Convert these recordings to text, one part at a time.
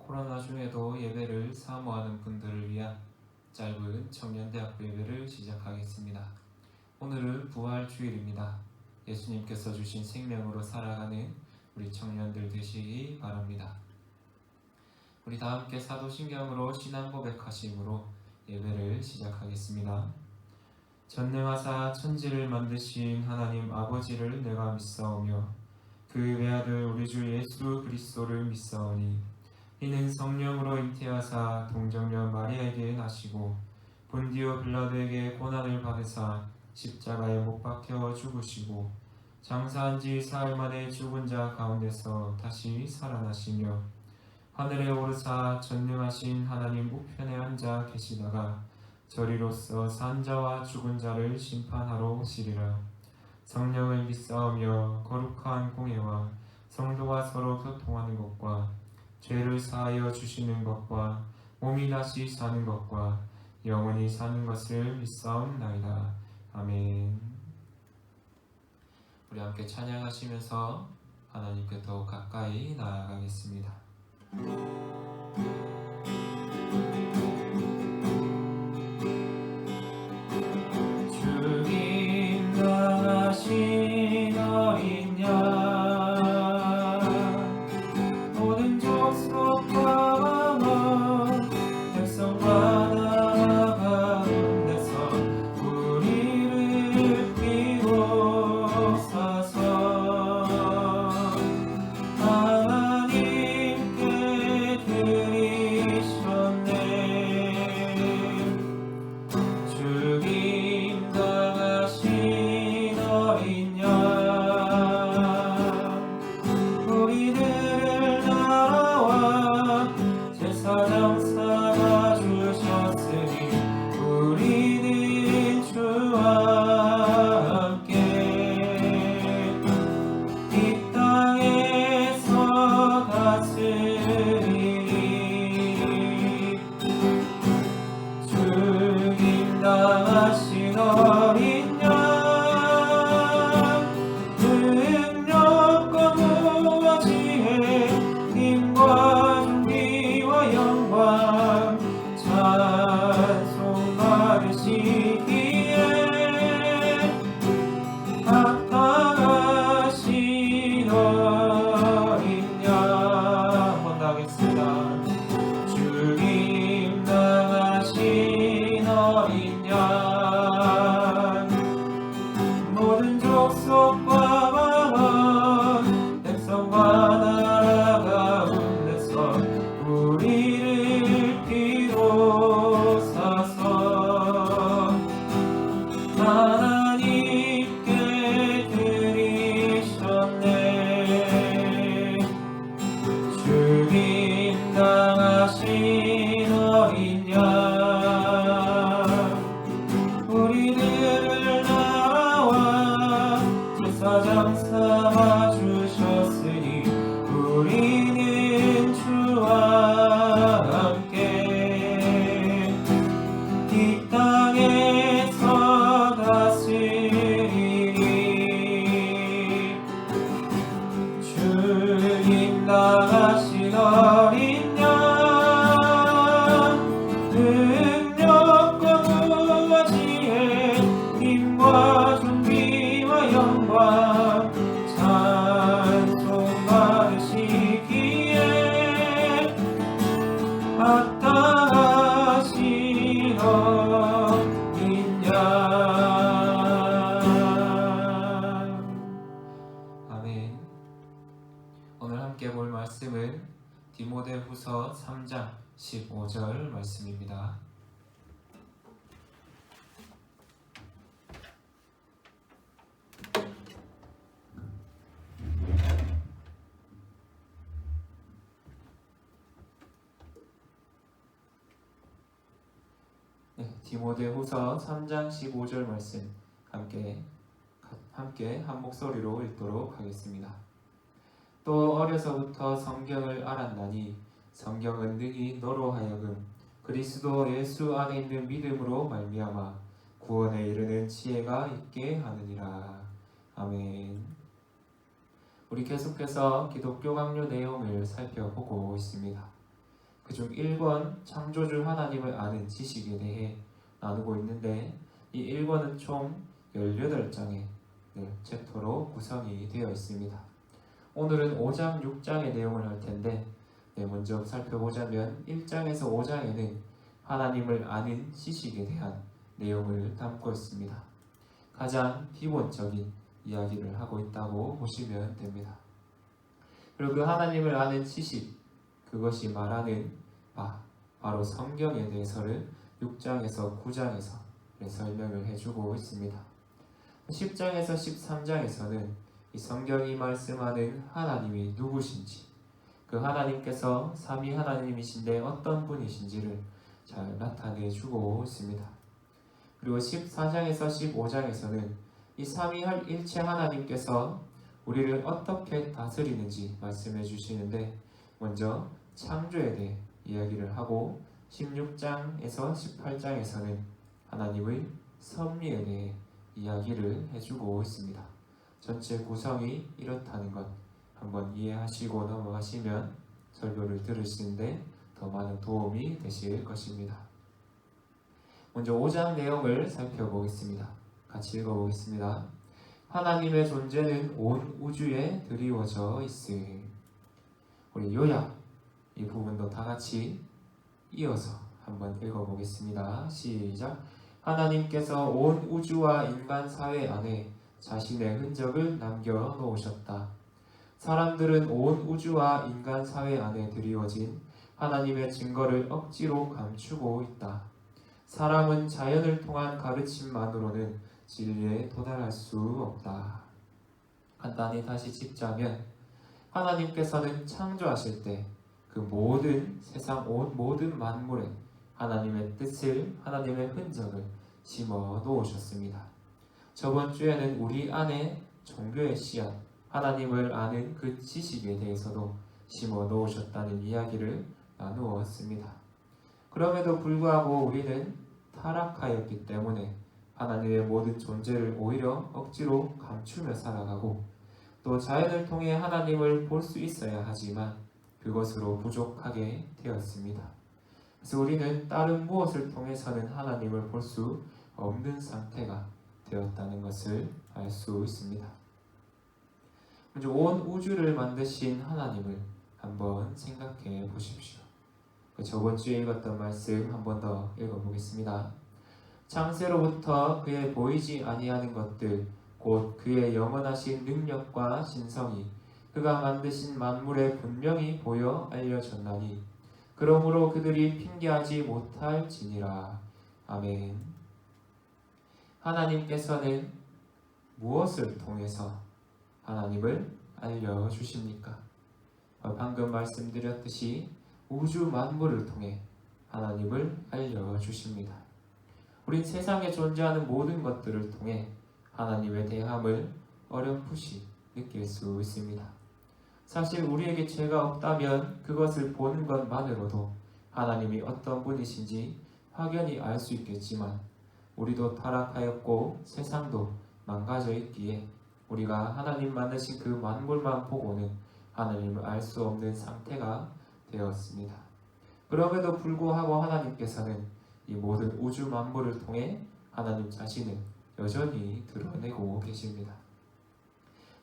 코로나 중에도 예배를 사모하는 분들을 위한 짧은 청년대학교 예배를 시작하겠습니다. 오늘은 부활주일입니다. 예수님께서 주신 생명으로 살아가는 우리 청년들 되시기 바랍니다. 우리 다 함께 사도신경으로 신앙 고백하심으로 예배를 시작하겠습니다. 전능하사 천지를 만드신 하나님 아버지를 내가 믿사오며 그 외아들 우리 주 예수 그리스도를 믿사오니 이는 성령으로 잉태하사 동정녀 마리아에게 나시고 본디오 빌라도에게 고난을 받으사 십자가에 못 박혀 죽으시고 장사한 지 사흘 만에 죽은 자 가운데서 다시 살아나시며 하늘에 오르사 전능하신 하나님 우편에 앉아 계시다가 저리로서 산 자와 죽은 자를 심판하러 오시리라. 성령을 믿사오며 거룩한 공예와 성도가 서로 교통하는 것과 죄를 사하여 주시는 것과 몸이 다시 사는 것과 영원히 사는 것을 믿사옵나이다. 아멘. 우리 함께 찬양하시면서 하나님께 더 가까이 나아가겠습니다. 주님 나가신 어린 양 모든 족속과 왕은 백성과 나라 가운데서 우리를 비로소서 하나님께 드리셨네. 죽임 당하신 어린 양 우리들을 나라와 제사장 삼아 주셨으니 우리는 주와 함께 이 땅에서 다스리니 죽임 당하신 어린 양 능력과 무지의 힘과 존귀와 영광 찬송 받으시기에 합당하신 어린 양 원하겠습니다. 죽임 당하신 어린 양 모든 족속과 왕은 백성과 나라 가운데서 우리를 비로소서 하나님께 드리셨네. 죽임 당하신 어린 양 우리들을 나라와 제사장 삼아 주셨으니 우리는 주와 함께 이 땅에서 다스리니 죽임 당하신 어린 양 능력과 무지의 힘과 존귀와 영광 찬송 받으시기에 합당하신 어린 양. 아멘. 오늘 함께 볼 말씀은 디모데후서 3장 15절 말씀입니다. 디모데후서 3장 15절 말씀 함께 한 목소리로 읽도록 하겠습니다. 또 어려서부터 성경을 알았나니 성경은 능히 너로 하여금 그리스도 예수 안에 있는 믿음으로 말미암아 구원에 이르는 지혜가 있게 하느니라. 아멘. 우리 계속해서 기독교 강요 내용을 살펴보고 있습니다. 그중 1권 창조주 하나님을 아는 지식에 대해 나누고 있는데 이 1권은 총 18장의 챕터로 구성이 되어 있습니다. 오늘은 5장, 6장의 내용을 할 텐데 먼저 살펴보자면 1장에서 5장에는 하나님을 아는 지식에 대한 내용을 담고 있습니다. 가장 기본적인 이야기를 하고 있다고 보시면 됩니다. 그리고 그 하나님을 아는 지식, 그것이 말하는 바로 성경에 대해서를 6장에서 9장에서 설명을 해주고 있습니다. 10장에서 13장에서는 이 성경이 말씀하는 하나님이 누구신지, 그 하나님께서 삼위 하나님이신데 어떤 분이신지를 잘 나타내주고 있습니다. 그리고 14장에서 15장에서는 이 삼위일체 하나님께서 우리를 어떻게 다스리는지 말씀해 주시는데 먼저 창조에 대해 이야기를 하고 16장에서 18장에서는 하나님의 섭리에 대해 이야기를 해주고 있습니다. 전체 구성이 이렇다는 것 한번 이해하시고 넘어가시면 설교를 들으시는데 더 많은 도움이 되실 것입니다. 먼저 5장 내용을 살펴보겠습니다. 같이 읽어보겠습니다. 하나님의 존재는 온 우주에 드리워져 있으니. 우리 요약 이 부분도 다 같이 이어서 한번 읽어보겠습니다. 시작. 하나님께서 온 우주와 인간 사회 안에 자신의 흔적을 남겨놓으셨다. 사람들은 온 우주와 인간 사회 안에 드리워진 하나님의 증거를 억지로 감추고 있다. 사람은 자연을 통한 가르침만으로는 진리에 도달할 수 없다. 간단히 다시 짚자면 하나님께서는 창조하실 때 그 모든 세상 온 모든 만물에 하나님의 뜻을, 하나님의 흔적을 심어 놓으셨습니다. 저번 주에는 우리 안에 종교의 씨앗, 하나님을 아는 그 지식에 대해서도 심어 놓으셨다는 이야기를 나누었습니다. 그럼에도 불구하고 우리는 타락하였기 때문에 하나님의 모든 존재를 오히려 억지로 감추며 살아가고 또 자연을 통해 하나님을 볼 수 있어야 하지만 그것으로 부족하게 되었습니다. 그래서 우리는 다른 무엇을 통해서는 하나님을 볼 수 없는 상태가 되었다는 것을 알 수 있습니다. 먼저 온 우주를 만드신 하나님을 한번 생각해 보십시오. 저번 주에 읽었던 말씀 한 번 더 읽어보겠습니다. 창세로부터 그의 보이지 아니하는 것들 곧 그의 영원하신 능력과 신성이 그가 만드신 만물에 분명히 보여 알려졌나니 그러므로 그들이 핑계하지 못할지니라. 아멘. 하나님께서는 무엇을 통해서 하나님을 알려주십니까? 방금 말씀드렸듯이 우주 만물을 통해 하나님을 알려주십니다. 우린 세상에 존재하는 모든 것들을 통해 하나님의 대함을 어렴풋이 느낄 수 있습니다. 사실 우리에게 죄가 없다면 그것을 보는 것만으로도 하나님이 어떤 분이신지 확연히 알 수 있겠지만 우리도 타락하였고 세상도 망가져 있기에 우리가 하나님 만드신 그 만물만 보고는 하나님을 알 수 없는 상태가 되었습니다. 그럼에도 불구하고 하나님께서는 이 모든 우주 만물을 통해 하나님 자신을 여전히 드러내고 계십니다.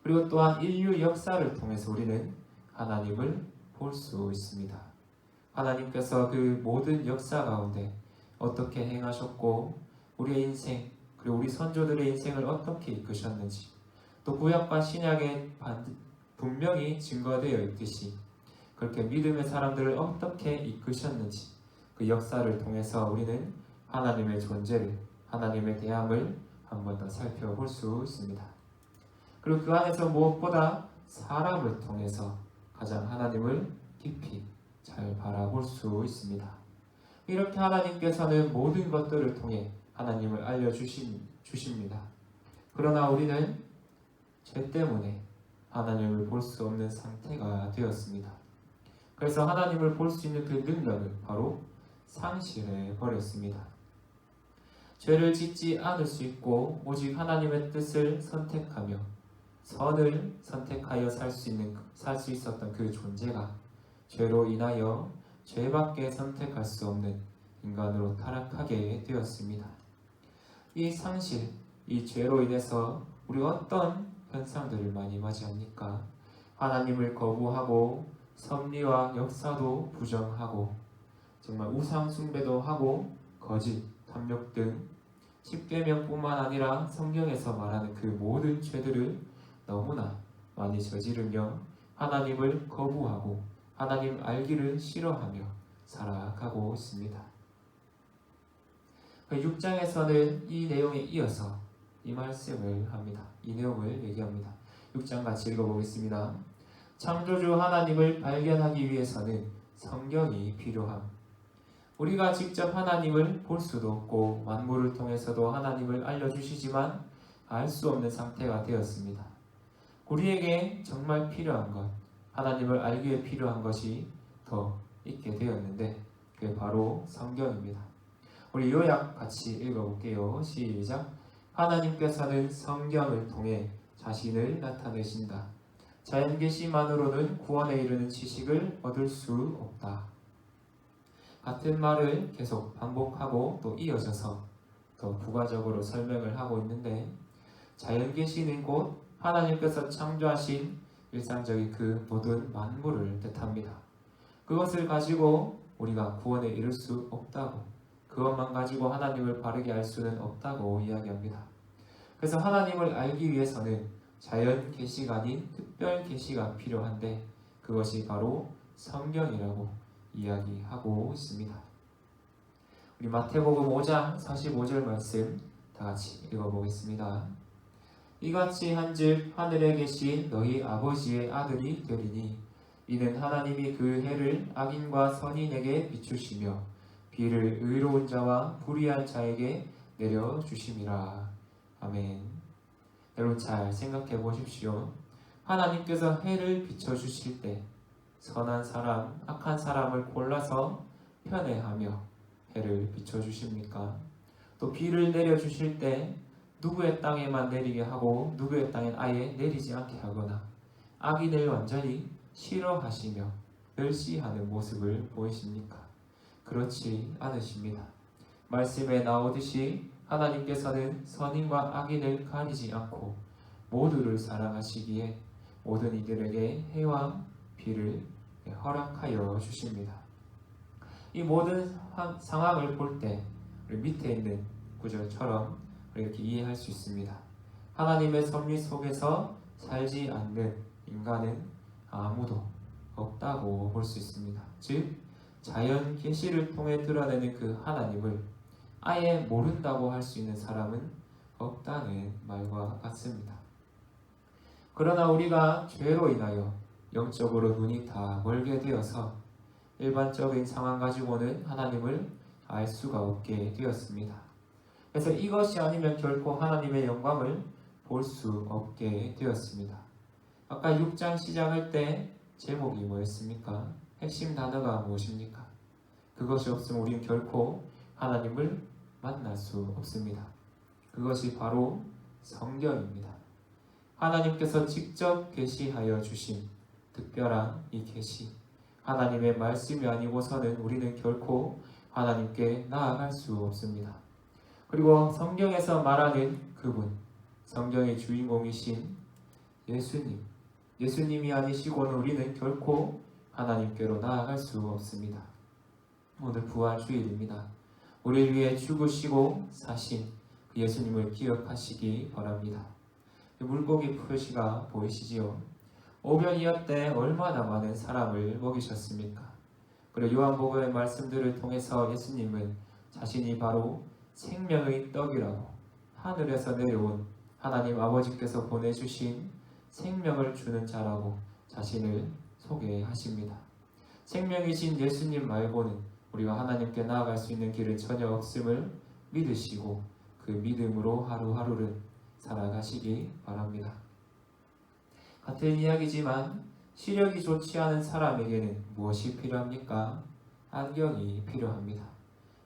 그리고 또한 인류 역사를 통해서 우리는 하나님을 볼 수 있습니다. 하나님께서 그 모든 역사 가운데 어떻게 행하셨고 우리의 인생 그리고 우리 선조들의 인생을 어떻게 이끄셨는지 또 구약과 신약에 분명히 증거되어 있듯이 그렇게 믿음의 사람들을 어떻게 이끄셨는지 그 역사를 통해서 우리는 하나님의 존재를 하나님의 대함을 한 번 더 살펴볼 수 있습니다. 그리고 그 안에서 무엇보다 사람을 통해서 가장 하나님을 깊이 잘 바라볼 수 있습니다. 이렇게 하나님께서는 모든 것들을 통해 하나님을 알려주십니다. 그러나 우리는 죄 때문에 하나님을 볼 수 없는 상태가 되었습니다. 그래서 하나님을 볼 수 있는 그 능력을 바로 상실해 버렸습니다. 죄를 짓지 않을 수 있고 오직 하나님의 뜻을 선택하며 선을 선택하여 살 수 있었던 그 존재가 죄로 인하여 죄밖에 선택할 수 없는 인간으로 타락하게 되었습니다. 이 상실, 이 죄로 인해서 우리가 어떤 현상들을 많이 맞이합니까? 하나님을 거부하고 섭리와 역사도 부정하고 정말 우상 숭배도 하고 거짓, 탐욕 등 10계명뿐만 아니라 성경에서 말하는 그 모든 죄들을 너무나 많이 저지르며 하나님을 거부하고 하나님 알기를 싫어하며 살아가고 있습니다. 6장에서는 이 내용에 이어서 이 말씀을 합니다. 이 내용을 얘기합니다. 6장 같이 읽어보겠습니다. 창조주 하나님을 발견하기 위해서는 성경이 필요함. 우리가 직접 하나님을 볼 수도 없고 만물을 통해서도 하나님을 알려주시지만 알 수 없는 상태가 되었습니다. 우리에게 정말 필요한 것, 하나님을 알기 위해 필요한 것이 더 있게 되었는데 그게 바로 성경입니다. 우리 요약 같이 읽어볼게요. 시작. 하나님께서는 성경을 통해 자신을 나타내신다. 자연계시만으로는 구원에 이르는 지식을 얻을 수 없다. 같은 말을 계속 반복하고 또 이어져서 더 부가적으로 설명을 하고 있는데 자연계시는 곧 하나님께서 창조하신 일상적인 그 모든 만물을 뜻합니다. 그것을 가지고 우리가 구원에 이를 수 없다고, 그것만 가지고 하나님을 바르게 알 수는 없다고 이야기합니다. 그래서 하나님을 알기 위해서는 자연 계시가 아닌 특별 계시가 필요한데 그것이 바로 성경이라고 이야기하고 있습니다. 우리 마태복음 5장 45절 말씀 다 같이 읽어보겠습니다. 이같이 한즉 하늘에 계신 너희 아버지의 아들이 되리니 이는 하나님이 그 해를 악인과 선인에게 비추시며 비를 의로운 자와 불의한 자에게 내려주심이라. 아멘. 여러분 잘 생각해 보십시오. 하나님께서 해를 비춰주실 때 선한 사람, 악한 사람을 골라서 편애하며 해를 비춰주십니까? 또 비를 내려주실 때 누구의 땅에만 내리게 하고 누구의 땅엔 아예 내리지 않게 하거나 악인을 완전히 싫어하시며 멸시하는 모습을 보이십니까? 그렇지 않으십니다. 말씀에 나오듯이 하나님께서는 선인과 악인을 가리지 않고 모두를 사랑하시기에 모든 이들에게 해와 비를 허락하여 주십니다. 이 모든 상황을 볼 때 우리 밑에 있는 구절처럼 이렇게 이해할 수 있습니다. 하나님의 섭리 속에서 살지 않는 인간은 아무도 없다고 볼 수 있습니다. 즉 자연 계시를 통해 드러내는 그 하나님을 아예 모른다고 할 수 있는 사람은 없다는 말과 같습니다. 그러나 우리가 죄로 인하여 영적으로 눈이 다 멀게 되어서 일반적인 상황 가지고는 하나님을 알 수가 없게 되었습니다. 그래서 이것이 아니면 결코 하나님의 영광을 볼 수 없게 되었습니다. 아까 6장 시작할 때 제목이 뭐였습니까? 핵심 단어가 무엇입니까? 그것이 없으면 우리는 결코 하나님을 만날 수 없습니다. 그것이 바로 성경입니다. 하나님께서 직접 계시하여 주신 특별한 이 계시, 하나님의 말씀이 아니고서는 우리는 결코 하나님께 나아갈 수 없습니다. 그리고 성경에서 말하는 그분, 성경의 주인공이신 예수님이 아니시고는 우리는 결코 하나님께로 나아갈 수 없습니다. 오늘 부활 주일입니다. 우리를 위해 죽으시고 사신 그 예수님을 기억하시기 바랍니다. 물고기 표시가 보이시지요? 오병이어 때 얼마나 많은 사람을 먹이셨습니까? 그리고 요한복음의 말씀들을 통해서 예수님은 자신이 바로 생명의 떡이라고, 하늘에서 내려온 하나님 아버지께서 보내주신 생명을 주는 자라고 자신을 소개하십니다. 생명이신 예수님 말고는 우리가 하나님께 나아갈 수 있는 길은 전혀 없음을 믿으시고 그 믿음으로 하루하루를 살아가시기 바랍니다. 같은 이야기지만 시력이 좋지 않은 사람에게는 무엇이 필요합니까? 안경이 필요합니다.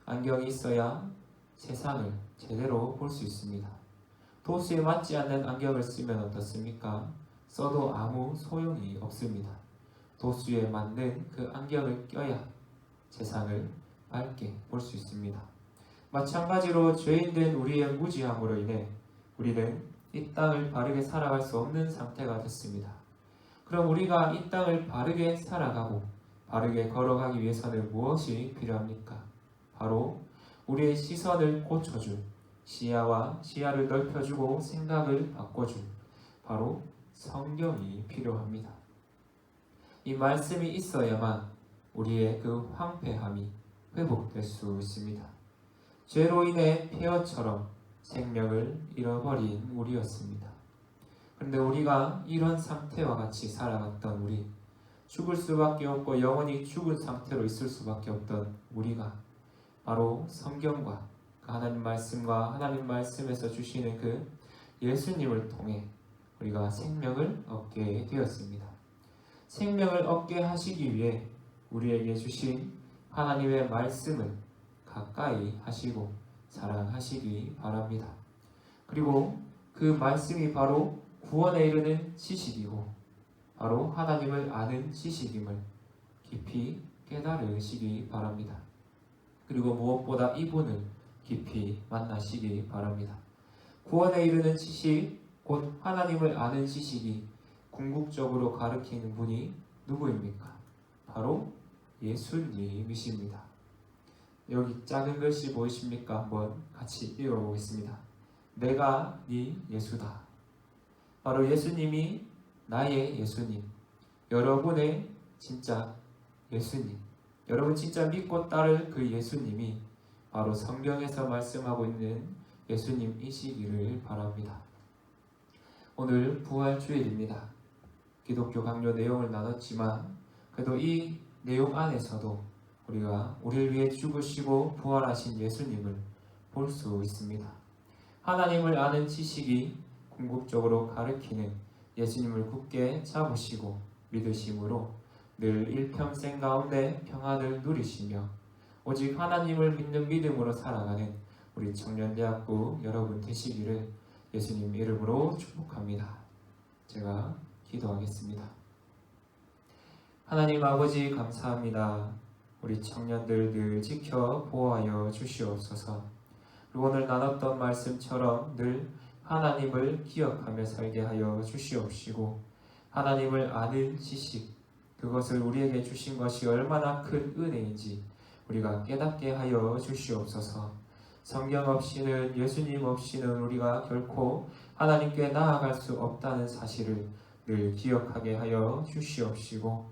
안경이 있어야 세상을 제대로 볼 수 있습니다. 도수에 맞지 않는 안경을 쓰면 어떻습니까? 써도 아무 소용이 없습니다. 도수에 맞는 그 안경을 껴야 세상을 밝게 볼 수 있습니다. 마찬가지로 죄인된 우리의 무지함으로 인해 우리는 이 땅을 바르게 살아갈 수 없는 상태가 됐습니다. 그럼 우리가 이 땅을 바르게 살아가고 바르게 걸어가기 위해서는 무엇이 필요합니까? 바로 우리의 시선을 고쳐줄, 시야를 넓혀주고 생각을 바꿔줄 바로 성경이 필요합니다. 이 말씀이 있어야만 우리의 그 황폐함이 회복될 수 있습니다. 죄로 인해 폐허처럼 생명을 잃어버린 우리였습니다. 그런데 우리가 이런 상태와 같이 살아갔던 우리, 죽을 수밖에 없고 영원히 죽은 상태로 있을 수밖에 없던 우리가 바로 성경과 그 하나님 말씀과 하나님 말씀에서 주시는 그 예수님을 통해 우리가 생명을 얻게 되었습니다. 생명을 얻게 하시기 위해 우리에게 주신 하나님의 말씀을 가까이 하시고 사랑하시기 바랍니다. 그리고 그 말씀이 바로 구원에 이르는 지식이고 바로 하나님을 아는 지식임을 깊이 깨달으시기 바랍니다. 그리고 무엇보다 이분을 깊이 만나시기 바랍니다. 구원에 이르는 지식, 곧 하나님을 아는 지식이 궁극적으로 가리키는 분이 누구입니까? 바로 예수님이십니다. 여기 작은 글씨 보이십니까? 한번 같이 읽어보겠습니다. 내가 네 예수다. 바로 예수님이 나의 예수님, 여러분의 진짜 예수님, 여러분 진짜 믿고 따를 그 예수님이 바로 성경에서 말씀하고 있는 예수님이시기를 바랍니다. 오늘 부활주일입니다. 기독교 강요 내용을 나눴지만 그래도 이 내용 안에서도 우리가 우리를 위해 죽으시고 부활하신 예수님을 볼 수 있습니다. 하나님을 아는 지식이 궁극적으로 가리키는 예수님을 굳게 잡으시고 믿으심으로 늘 일평생 가운데 평안을 누리시며 오직 하나님을 믿는 믿음으로 살아가는 우리 청년대학부 여러분 되시기를 예수님 이름으로 축복합니다. 제가 기도하겠습니다. 하나님 아버지 감사합니다. 우리 청년들 늘 지켜 보호하여 주시옵소서. 오늘 나눴던 말씀처럼 늘 하나님을 기억하며 살게 하여 주시옵시고 하나님을 아는 지식, 그것을 우리에게 주신 것이 얼마나 큰 은혜인지 우리가 깨닫게 하여 주시옵소서. 성경 없이는, 예수님 없이는 우리가 결코 하나님께 나아갈 수 없다는 사실을 늘 기억하게 하여 주시옵시고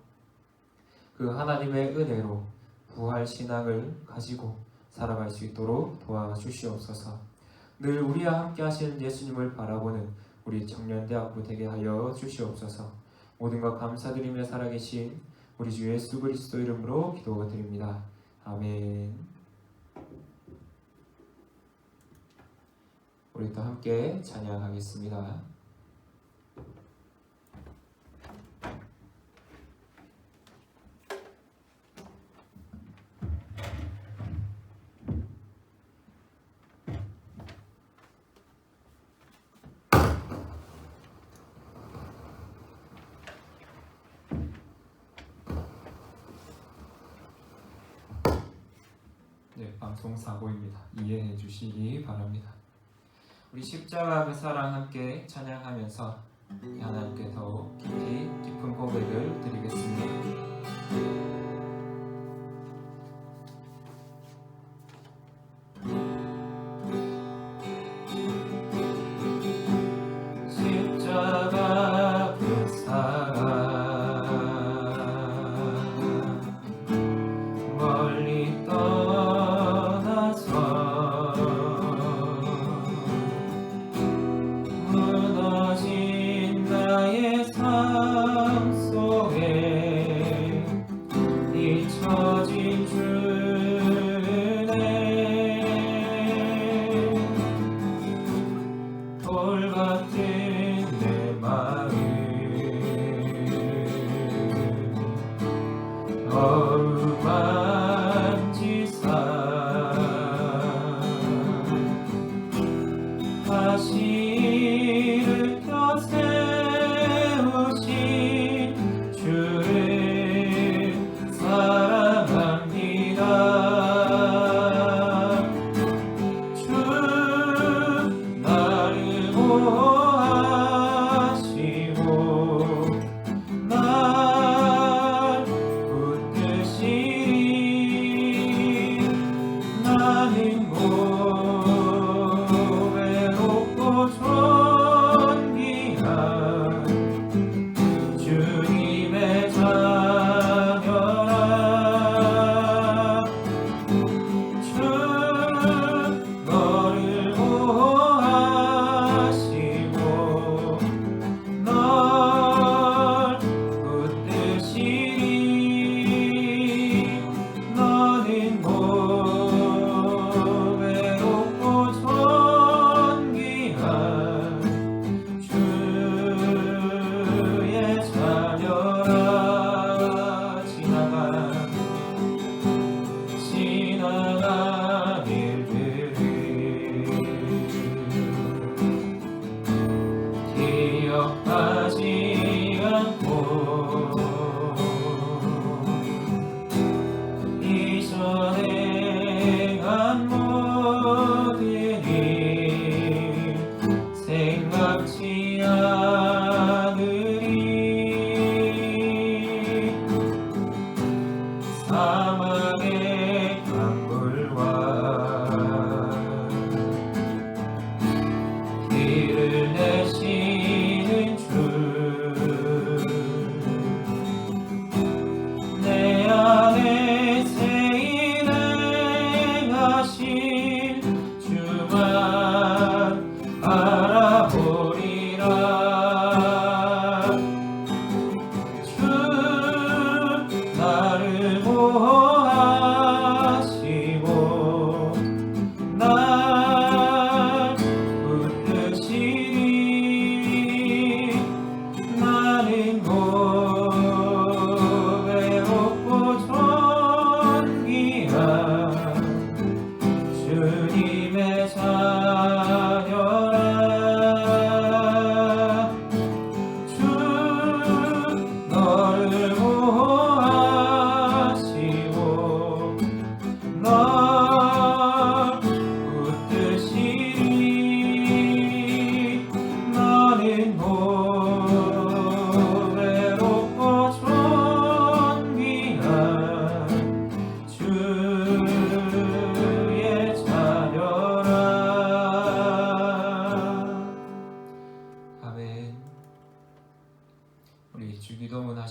그 하나님의 은혜로 부활신앙을 가지고 살아갈 수 있도록 도와주시옵소서. 늘 우리와 함께 하시는 예수님을 바라보는 우리 청년대학부 되게 하여 주시옵소서. 모든 것 감사드리며 살아계신 우리 주 예수 그리스도 이름으로 기도드립니다. 아멘. 우리 또 함께 찬양하겠습니다. 방송사고입니다. 이해해 주시기 바랍니다. 우리 십자가 그 사랑 함께 찬양하면서 하나님께 더 깊은 고백을 드리겠습니다.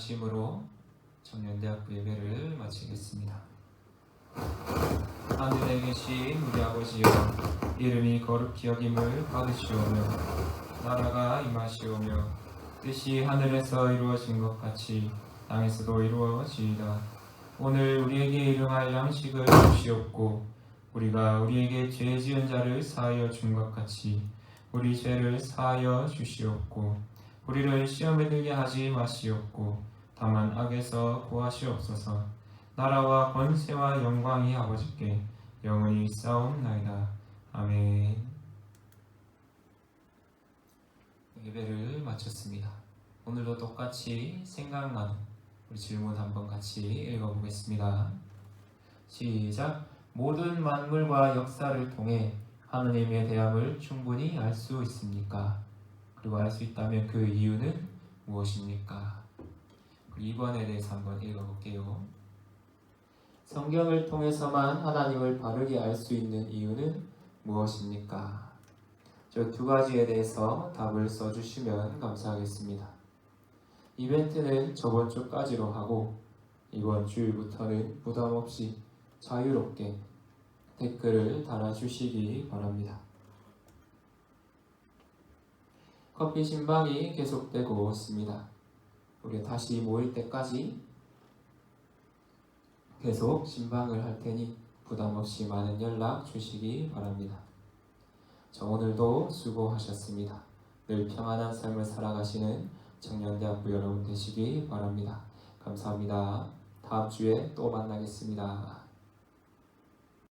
하심으로 청년대학부 예배를 마치겠습니다. 하늘에 계신 우리 아버지여, 이름이 거룩히 여김을 받으시오며 나라가 임하시오며 뜻이 하늘에서 이루어진 것 같이 땅에서도 이루어지이다. 오늘 우리에게 일용할 양식을 주시옵고 우리가 우리에게 죄 지은 자를 사하여 준 것 같이 우리 죄를 사하여 주시옵고 우리를 시험에 들게 하지 마시옵고 다만 악에서 구하시옵소서. 나라와 권세와 영광이 아버지께 영원히 있사옵나이다. 아멘. 예배를 마쳤습니다. 오늘도 똑같이 생각나는 우리 질문 한번 같이 읽어보겠습니다. 시작. 모든 만물과 역사를 통해 하느님의 대함을 충분히 알 수 있습니까? 그리고 알 수 있다면 그 이유는 무엇입니까? 2번에 대해서 한번 읽어볼게요. 성경을 통해서만 하나님을 바르게 알 수 있는 이유는 무엇입니까? 저 두 가지에 대해서 답을 써주시면 감사하겠습니다. 이벤트는 저번 주까지로 하고 이번 주일부터는 부담없이 자유롭게 댓글을 달아주시기 바랍니다. 커피 신방이 계속되고 있습니다. 우리 다시 모일 때까지 계속 신방을 할 테니 부담 없이 많은 연락 주시기 바랍니다. 저 오늘도 수고하셨습니다. 늘 평안한 삶을 살아가시는 청년대학부 여러분 되시기 바랍니다. 감사합니다. 다음 주에 또 만나겠습니다.